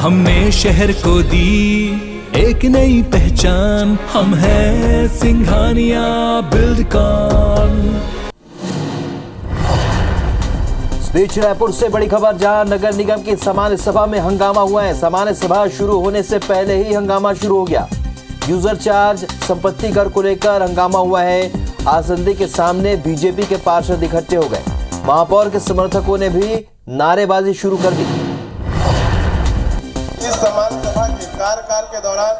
हमने शहर को दी एक नई पहचान, हम हैं सिंघानिया बिल्डकॉन। इस बीच रायपुर से बड़ी खबर, जहां नगर निगम की सामान्य सभा में हंगामा हुआ है। सामान्य सभा शुरू होने से पहले ही हंगामा शुरू हो गया। यूजर चार्ज, संपत्ति कर को लेकर हंगामा हुआ है। आसंदी के सामने बीजेपी के पार्षद इकट्ठे हो गए। महापौर के समर्थकों ने भी नारेबाजी शुरू कर दी। इस सामान्य सभा के कार्यकाल के दौरान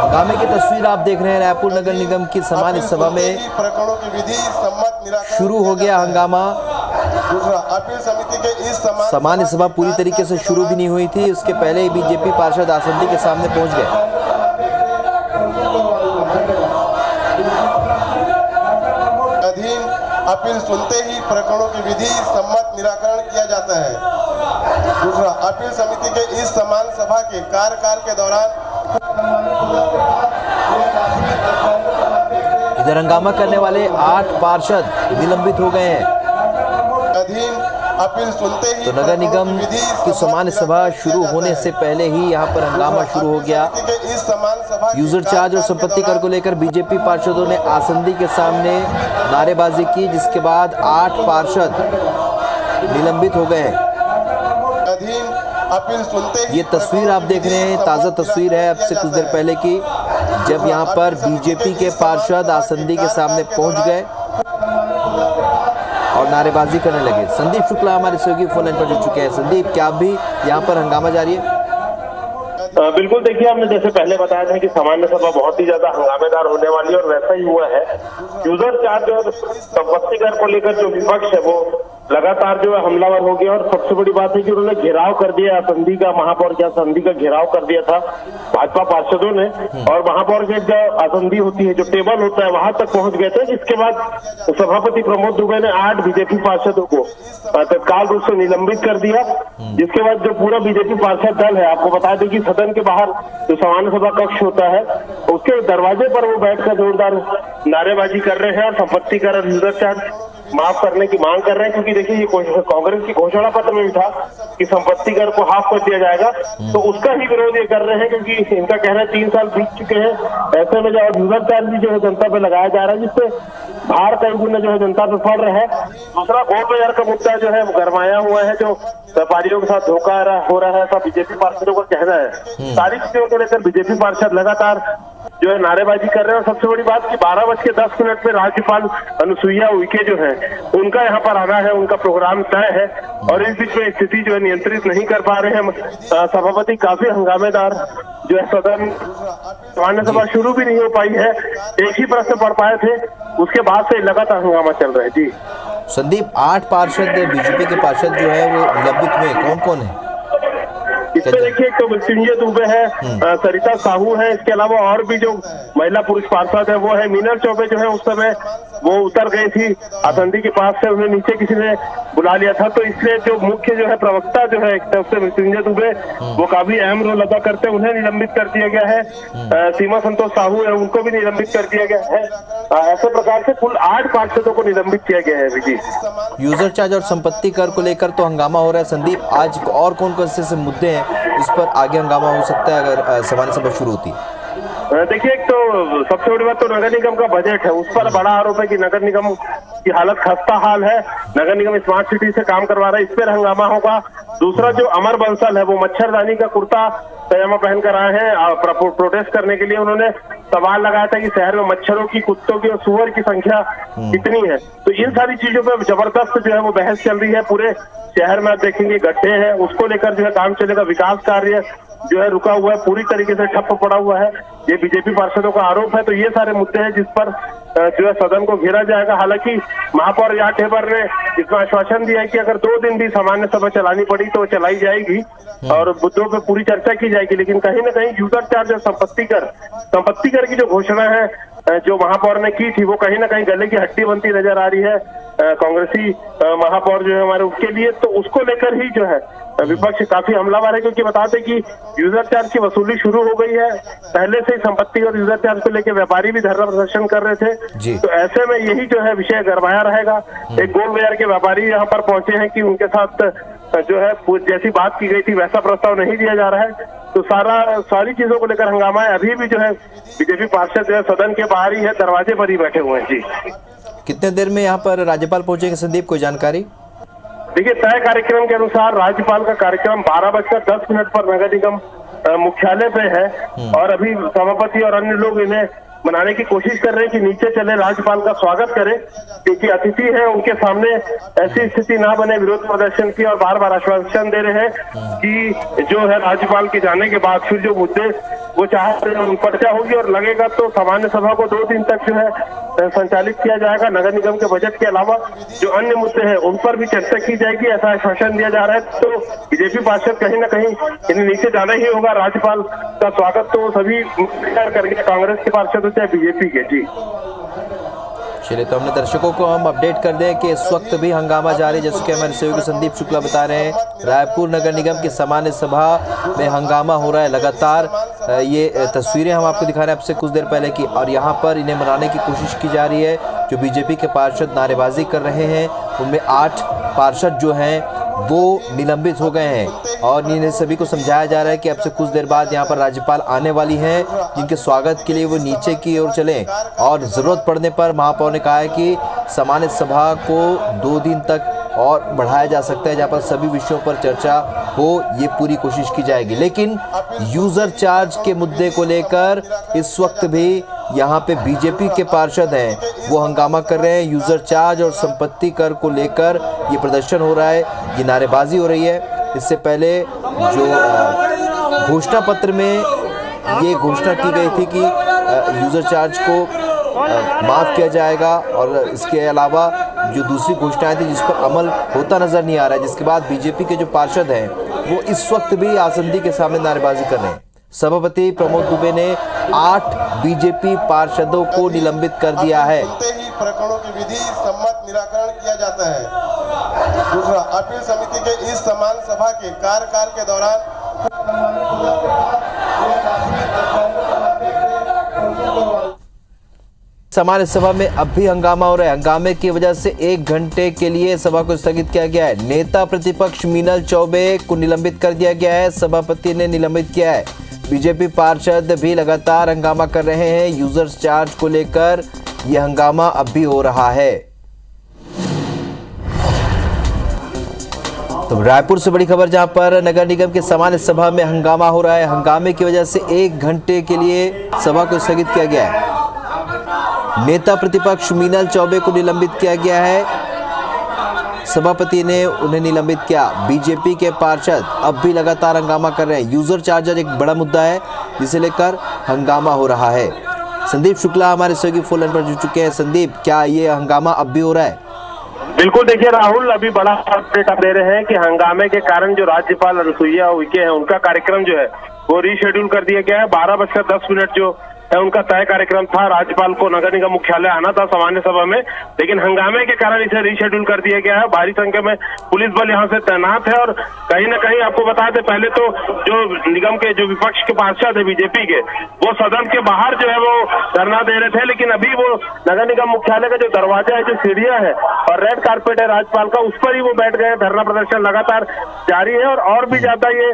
हंगामे की तस्वीर आप देख रहे हैं। रायपुर नगर निगम की सामान्य सभा में प्रकरणों की विधि सम्मत निराकरण शुरू हो गया हंगामा। दूसरा, अपील समिति के इस सामान्य सभा पूरी तरीके से शुरू भी नहीं हुई थी, उसके पहले ही बीजेपी पार्षद आसंदी के सामने पहुंच गए। अधीन अपील सुनते ही प्रकरणों की विधि सम्मत निराकरण किया जाता है। दूसरा, अपील समिति के इस समान सभा के कार्यकाल के दौरान इधर हंगामा करने वाले 8 पार्षद निलंबित हो गए हैं। अधीन अपील सुनते ही तो नगर निगम की सामान्य सभा शुरू होने से पहले ही यहां पर हंगामा शुरू हो गया। यूजर चार्ज और संपत्ति कर को लेकर बीजेपी पार्षदों ने आसंदी के सामने नारेबाजी की, जिसके बाद 8 पार्षद निलंबित हो गए हैं। अधीन अपील सुनते ही ये तस्वीर आप देख रहे हैं, ताज़ा तस्वीर है अब से कुछ देर पहले की, जब यहां पर बीजेपी के पार्षद आसंदी के सामने पहुंच गए और नारेबाजी करने लगे। संदीप शुक्ला हमारे सहयोगी फोन लाइन पर जुड़ चुके हैं। संदीप, क्या अब भी यहाँ पर हंगामा जारी है? बिल्कुल, देखिए, हमने जैसे पहले बताया था कि सामान्य सभा बहुत ही ज्यादा हंगामेदार होने वाली है और वैसा ही हुआ है। यूजर चार्ज और संपत्ति कर को लेकर जो विपक्ष है वो लगातार जो है हमलावर हो गया और सबसे बड़ी बात है कि उन्होंने घेराव कर दिया आसंदी का, महापौर के आसंदी का घेराव कर दिया था भाजपा पार्षदों ने, और महापौर के जो आसंदी होती है, जो टेबल होता है, वहां तक पहुंच गए थे, जिसके बाद सभापति प्रमोद दुबे ने 8 बीजेपी पार्षदों को तत्काल रूप से निलंबित कर दिया। जिसके बाद जो पूरा बीजेपी पार्षद दल है, आपको बता दें कि सदन के बाहर जो सामान्य सभा कक्ष होता है उसके दरवाजे पर वो बैठकर जोरदार नारेबाजी कर रहे हैं और संपत्ति कर और यूजर चार्ज माफ करने की मांग कर रहे हैं। क्योंकि देखिए, ये कांग्रेस की घोषणा पत्र में भी था कि संपत्ति कर को हाफ कर दिया जाएगा, तो उसका ही विरोध ये कर रहे हैं, क्योंकि इनका कहना है 3 साल बीत चुके हैं, ऐसे में जो यूजर चार्ज भी जो है जनता पे लगाया जा रहा है, जिससे भार कई गुना जो है जनता पे पड़ रहा है। दूसरा, गोल्ड बाजार का मुद्दा जो है गरमाया हुआ है, जो व्यापारियों के साथ धोखा हो रहा है, ऐसा बीजेपी पार्षदों का कहना है। सारी चीजों को लेकर बीजेपी पार्षद लगातार जो है नारेबाजी कर रहे हैं। और सबसे बड़ी बात कि 12:10 पे राज्यपाल अनुसुईया उइके जो है उनका यहाँ पर आना है, उनका प्रोग्राम तय है, और इस बीच में स्थिति जो है नियंत्रित नहीं कर पा रहे हैं सभापति। काफी हंगामेदार जो है सदन, सामान्य सभा शुरू भी नहीं हो पाई है, एक ही प्रश्न पढ़ पाए थे, उसके बाद से लगातार हंगामा चल रहा है। जी संदीप, 8 पार्षद बीजेपी के पार्षद जो है वो निलंबित हुए, कौन कौन है? इसमें देखिए, एक तो मृत्युंजय दुबे है, सरिता साहू है, इसके अलावा और भी जो महिला पुरुष पार्षद है वो है। मीनल चौबे जो है उस समय वो उतर गई थी आसंदी के पास से, उन्हें नीचे किसी ने बुला लिया था, तो इसलिए जो मुख्य जो है प्रवक्ता जो है एक तरफ से मृत्युंजय दुबे, वो काफी अहम रोल अदा करते हैं, उन्हें निलंबित कर दिया गया है। सीमा संतोष साहू है, उनको भी निलंबित कर दिया गया है। ऐसे प्रकार से कुल 8 पार्षदों को निलंबित किया गया है। जी, यूजर चार्ज और संपत्ति कर को लेकर तो हंगामा हो रहा है। संदीप, आज और कौन कौन से मुद्दे हैं इस पर आगे हंगामा हो सकता है अगर सामान्य सभा शुरू होती है? देखिए, एक तो सबसे बड़ी बात तो नगर निगम का बजट है, उस पर बड़ा आरोप है कि नगर निगम की हालत खस्ता हाल है। नगर निगम स्मार्ट सिटी से काम करवा रहा है, इस पर हंगामा होगा। दूसरा, जो अमर बंसल है वो मच्छरदानी का कुर्ता पैजामा पहनकर आए हैं प्रोटेस्ट करने के लिए। उन्होंने सवाल लगाया था कि शहर में मच्छरों की, कुत्तों की और सुअर की संख्या कितनी है। तो इन सारी चीजों पे जबरदस्त जो है वो बहस चल रही है। पूरे शहर में आप देखेंगे गड्ढे हैं, उसको लेकर जो है काम चलेगा। विकास कार्य जो है रुका हुआ है, पूरी तरीके से ठप्प पड़ा हुआ है, ये बीजेपी पार्षदों का आरोप है। तो ये सारे मुद्दे हैं जिस पर जो है सदन को घेरा जाएगा। हालांकि महापौर याठेबर ने इसका आश्वासन दिया है कि अगर 2 दिन भी सामान्य सभा चलानी पड़ी तो चलाई जाएगी और मुद्दों पे पूरी चर्चा की जाएगी। लेकिन कहीं ना कहीं यूजर चार्ज और संपत्ति कर की जो घोषणा है जो महापौर ने की थी, वो कहीं ना कहीं गले की हड्डी बनती नजर आ रही है कांग्रेसी महापौर जो है हमारे, उसके लिए। तो उसको लेकर ही जो है विपक्ष काफी हमलावर है, क्योंकि बताते कि यूजर चार्ज की वसूली शुरू हो गई है। पहले से ही संपत्ति और यूजर चार्ज को लेकर व्यापारी भी धरना प्रदर्शन कर रहे थे। तो ऐसे में यही जो है विषय गरमाया रहेगा। एक गोल बाजार के व्यापारी यहाँ पर पहुंचे हैं कि उनके साथ जो है जैसी बात की गई थी वैसा प्रस्ताव नहीं दिया जा रहा है। तो सारी चीजों को लेकर हंगामा है। अभी भी जो है बीजेपी पार्षद जो है सदन के बाहर ही है, दरवाजे पर ही बैठे हुए हैं। जी, कितने देर में यहाँ पर राज्यपाल पहुंचेंगे संदीप, कोई जानकारी? देखिए, तय कार्यक्रम के अनुसार राज्यपाल का कार्यक्रम 12:10 पर नगर निगम मुख्यालय पे है और अभी सभापति और अन्य लोग इन्हें मनाने की कोशिश कर रहे हैं कि नीचे चले, राज्यपाल का स्वागत करें, क्योंकि अतिथि है, उनके सामने ऐसी स्थिति ना बने विरोध प्रदर्शन की। और बार बार आश्वासन दे रहे हैं कि जो है राज्यपाल के जाने के बाद फिर जो मुद्दे वो चाहते हैं उन पर चर्चा होगी और लगेगा तो सामान्य सभा को 2 दिन तक जो है संचालित किया जाएगा। नगर निगम के बजट के अलावा जो अन्य मुद्दे हैं उन पर भी चर्चा की जाएगी, ऐसा आश्वासन दिया जा रहा है। तो बीजेपी पार्षद कहीं ना कहीं इन्हें नीचे जाना ही होगा। राज्यपाल का स्वागत तो सभी करेंगे, कांग्रेस के पार्षद चाहे बीजेपी के। जी चलिए, तो हमने दर्शकों को हम अपडेट कर दें कि इस वक्त भी हंगामा जारी, जैसे कि हमारे सहयोगी संदीप शुक्ला बता रहे हैं। रायपुर नगर निगम की सामान्य सभा में हंगामा हो रहा है लगातार। ये तस्वीरें हम आपको दिखा रहे हैं आपसे कुछ देर पहले की, और यहाँ पर इन्हें मनाने की कोशिश की जा रही है। जो बीजेपी के पार्षद नारेबाजी कर रहे हैं उनमें 8 पार्षद जो हैं वो निलंबित हो गए हैं और इन्हें सभी को समझाया जा रहा है कि अब से कुछ देर बाद यहाँ पर राज्यपाल आने वाली हैं, जिनके स्वागत के लिए वो नीचे की ओर चलें। और ज़रूरत पड़ने पर महापौर ने कहा है कि सामान्य सभा को 2 दिन तक और बढ़ाया जा सकता है, जहाँ पर सभी विषयों पर चर्चा हो, ये पूरी कोशिश की जाएगी। लेकिन यूज़र चार्ज के मुद्दे को लेकर इस वक्त भी यहाँ पे बीजेपी के पार्षद हैं वो हंगामा कर रहे हैं। यूज़र चार्ज और संपत्ति कर को लेकर ये प्रदर्शन हो रहा है, ये नारेबाजी हो रही है। इससे पहले जो घोषणा पत्र में ये घोषणा की गई थी कि यूज़र चार्ज को माफ़ किया जाएगा, और इसके अलावा जो दूसरी घोषणाएं थी जिस पर अमल होता नजर नहीं आ रहा है, जिसके बाद बीजेपी के जो पार्षद हैं वो इस वक्त भी आसंदी के सामने नारेबाजी कर रहे हैं। सभापति प्रमोद दुबे ने 8 बीजेपी पार्षदों को निलंबित कर दिया है। सुनते ही प्रकरणों की विधि सम्मत निराकरण किया जाता है। दूसरा, अपील समिति के इस समान सभा के कार्यकाल के दौरान सामान्य सभा में अब भी हंगामा हो रहा है। हंगामे की वजह से 1 घंटे के लिए सभा को स्थगित किया गया है। नेता प्रतिपक्ष मीनल चौबे को निलंबित कर दिया गया है, सभापति ने निलंबित किया है। बीजेपी पार्षद भी लगातार हंगामा कर रहे हैं। यूजर चार्ज को लेकर यह हंगामा अब भी हो रहा है। तो रायपुर से बड़ी खबर, जहां पर नगर निगम के सामान्य सभा में हंगामा हो रहा है। हंगामे की वजह से 1 घंटे के लिए सभा को स्थगित किया गया है। नेता प्रतिपक्ष मीनल चौबे को निलंबित किया गया है, सभापति ने उन्हें निलंबित किया। बीजेपी के पार्षद अब भी लगातार हंगामा कर रहे हैं। यूजर चार्जर एक बड़ा मुद्दा है जिसे लेकर हंगामा हो रहा है। संदीप शुक्ला हमारे सहयोगी फोन लाइन पर जुड़ चुके हैं। संदीप, क्या ये हंगामा अब भी हो रहा है? बिल्कुल, देखिए राहुल, अभी बड़ा अपडेट आप दे रहे हैं कि हंगामे के कारण जो राज्यपाल अनुसुईया उइके हैं उनका कार्यक्रम जो है वो रीशेड्यूल कर दिया गया है। 12:10 जो है उनका तय कार्यक्रम था। राज्यपाल को नगर निगम मुख्यालय आना था सामान्य सभा में, लेकिन हंगामे के कारण इसे रीशेड्यूल कर दिया गया है। भारी संख्या में पुलिस बल यहां से तैनात है और कहीं ना कहीं आपको बता दें, पहले तो जो निगम के जो विपक्ष के पार्षद है बीजेपी के, वो सदन के बाहर जो है वो धरना दे रहे थे, लेकिन अभी वो नगर निगम मुख्यालय का जो दरवाजा है, जो सीढ़ियां है और रेड कारपेट है राज्यपाल का, उस पर ही वो बैठ गए। धरना प्रदर्शन लगातार जारी है और भी ज्यादा ये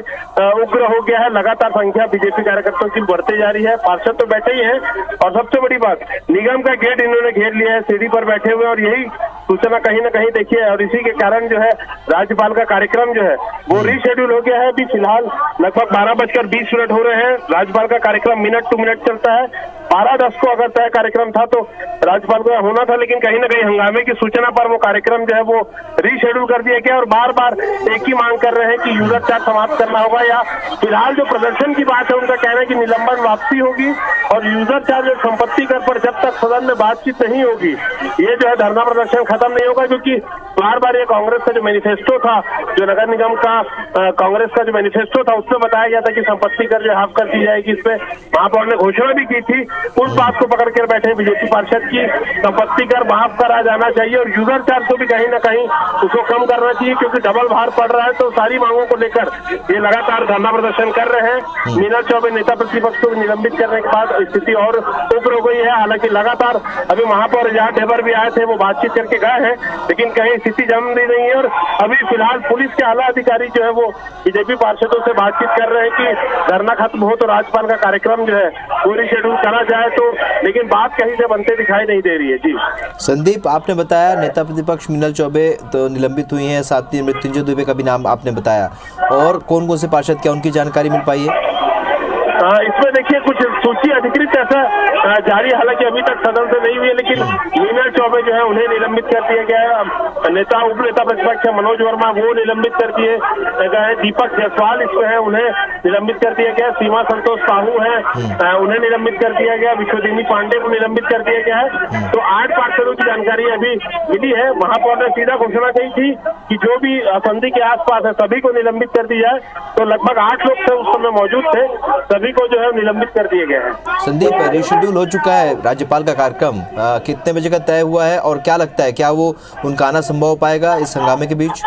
उग्र हो गया है। लगातार संख्या बीजेपी कार्यकर्ताओं की बढ़ती जा रही है। पार्षद तो बैठे ही है और सबसे बड़ी बात, निगम का गेट इन्होंने घेर लिया है, सीढ़ी पर बैठे हुए, और यही सूचना कहीं ना कहीं देखिए, और इसी के कारण जो है राज्यपाल का कार्यक्रम जो है वो रीशेड्यूल हो गया है। अभी फिलहाल लगभग 12:20 हो रहे हैं। राज्यपाल का कार्यक्रम मिनट टू मिनट चलता है। 12:10 को अगर तय कार्यक्रम था तो राज्यपाल को होना था, लेकिन कहीं ना कहीं हंगामे की सूचना पर वो कार्यक्रम जो है वो रीशेड्यूल कर दिया गया और बार बार एक ही मांग कर रहे हैं कि यूजर चार्ज समाप्त करना होगा, या फिलहाल जो प्रदर्शन की बात है उनका कहना है कि निलंबन वापसी होगी और यूजर चार्ज और संपत्ति कर पर जब तक सदन में बातचीत नहीं होगी ये जो है धरना प्रदर्शन खत्म नहीं होगा, क्योंकि बार बार ये कांग्रेस का जो मैनिफेस्टो था, जो नगर निगम का कांग्रेस का जो मैनिफेस्टो था, उसमें बताया गया था कि संपत्ति कर जो हाफ कर दी जाएगी। इसमें महापौर ने घोषणा भी की थी। उस बात को पकड़ कर बैठे बीजेपी पार्षद की संपत्ति कर माफ करा जाना चाहिए और यूजर चार्ज को भी कहीं ना कहीं उसको कम करना चाहिए, क्योंकि डबल भार पड़ रहा है। तो सारी मांगों को लेकर ये लगातार धरना प्रदर्शन कर रहे हैं। मीनल चौबे नेता प्रतिपक्ष को निलंबित करने के बाद स्थिति और उग्र हो गई है। हालांकि लगातार अभी महापौर जहाँ ढेबर भी आए थे, वो बातचीत करके गए हैं, लेकिन कहीं स्थिति जम दी नहीं है। और अभी फिलहाल पुलिस के आला अधिकारी जो है वो बीजेपी पार्षदों से बातचीत कर रहे हैं कि धरना खत्म हो तो राज्यपाल का कार्यक्रम जो है पूरी शेड्यूल करा जाए। तो लेकिन बात कहीं से बनते दिखाई नहीं दे रही है। जी संदीप, आपने बताया नेता प्रतिपक्ष मीनल चौबे तो निलंबित हुई हैं, साथ ही मृत्युंजय दुबे का भी नाम आपने बताया, और कौन कौन से पार्षद, क्या उनकी जानकारी मिल पाई है? इसमें देखिए कुछ सूची अधिकृत ऐसा जारी, हालांकि अभी तक सदन से नहीं हुई है, लेकिन मीनल चौबे जो है उन्हें निलंबित कर दिया गया है। नेता उप नेता प्रतिपक्ष है मनोज वर्मा, वो निलंबित कर दिए गए। दीपक जायसवाल इसमें है, उन्हें निलंबित कर दिया गया। सीमा संतोष साहू है, उन्हें निलंबित कर दिया गया। विश्वदिनी पांडे को निलंबित कर दिया गया है। तो 8 पार्षदों की जानकारी अभी मिली है। महापौर ने सीधा घोषणा की थी कि जो भी संधि के आसपास है सभी को निलंबित कर दिया जाए। तो लगभग 8 लोग थे उस समय मौजूद थे, सभी को जो है निलंबित कर दिया गया है। संदीप, रिशेड्यूल हो चुका है राज्यपाल का कार्यक्रम, कितने बजे का तय हुआ है और क्या लगता है क्या वो उनका आना संभव हो पाएगा इस हंगामे के बीच?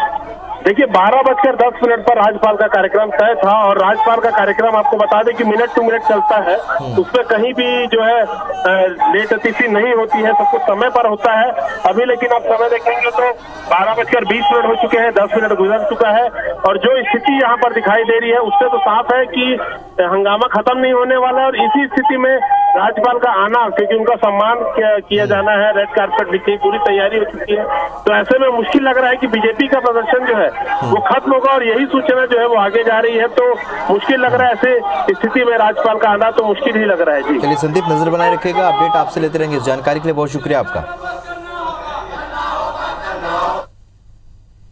देखिए 12:10 पर राज्यपाल का कार्यक्रम तय था और राज्यपाल का कार्यक्रम आपको बता दें कि मिनट टू मिनट चलता है। उसमें कहीं भी जो है लेट अतिथि नहीं होती है, सब कुछ समय पर होता है। अभी लेकिन आप समय देखेंगे तो 12:20 हो चुके हैं, 10 मिनट गुजर चुका है। और जो स्थिति यहाँ पर दिखाई दे रही है उससे तो साफ है कि हंगामा खत्म नहीं होने वाला है। और इसी स्थिति में राज्यपाल का आना, क्योंकि उनका सम्मान किया जाना है, रेड कार्पेट बिछी, पूरी तैयारी हो चुकी है। तो ऐसे में मुश्किल लग रहा है कि बीजेपी का प्रदर्शन जो है वो खत्म होगा और यही सूचना जो है वो आगे जा रही है। तो मुश्किल लग रहा है, ऐसे स्थिति में राज्यपाल का आना तो मुश्किल ही लग रहा है। जी चलिए संदीप, नजर बनाए रखिएगा, अपडेट आपसे लेते रहेंगे। इस जानकारी के लिए बहुत शुक्रिया आपका।